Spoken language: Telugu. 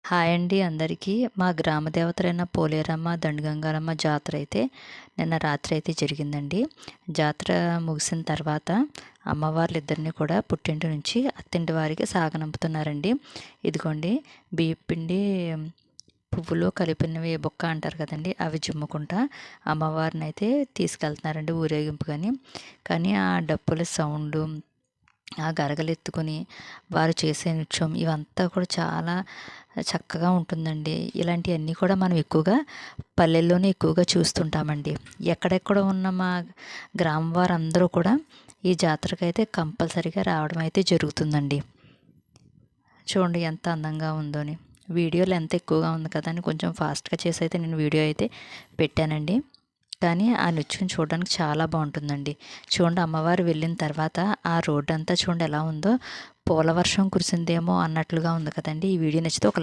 హాయ్ అండి అందరికీ. మా గ్రామ దేవతలైన పోలేరమ్మ, దండుగంగారమ్మ జాతర అయితే నిన్న రాత్రి అయితే జరిగిందండి. జాతర ముగిసిన తర్వాత అమ్మవార్లిద్దరిని కూడా పుట్టింటి నుంచి అత్తింటి వారికి సాగనంపుతున్నారండి. ఇదిగోండి బియ్యపిండి పువ్వులు కలిపినవి బొక్క అంటారు కదండి, అవి జిమ్ముకుంటా అమ్మవారిని అయితే తీసుకెళ్తున్నారండి ఊరేగింపు. కానీ ఆ డప్పుల సౌండు, ఆ గరగలెత్తుకొని వారు చేసే నృత్యం ఇవంతా కూడా చాలా చక్కగా ఉంటుందండి. ఇలాంటివన్నీ కూడా మనం ఎక్కువగా పల్లెల్లోనే ఎక్కువగా చూస్తుంటామండి. ఎక్కడెక్కడ ఉన్న మా గ్రామం వారందరూ కూడా ఈ జాతరకైతే కంపల్సరీగా రావడం అయితే జరుగుతుందండి. చూడండి ఎంత అందంగా ఉందోని. వీడియోలు ఎంత ఎక్కువగా ఉంది కదా అని కొంచెం ఫాస్ట్గా చేసి అయితే నేను వీడియో అయితే పెట్టానండి. కానీ ఆ నృత్యం చూడడానికి చాలా బాగుంటుందండి. చూడండి అమ్మవారు వెళ్ళిన తర్వాత ఆ రోడ్డు అంతా చూడండి ఎలా ఉందో, పూల వర్షం కురిసిందేమో అన్నట్లుగా ఉంది కదండి. ఈ వీడియో నచ్చితే ఒక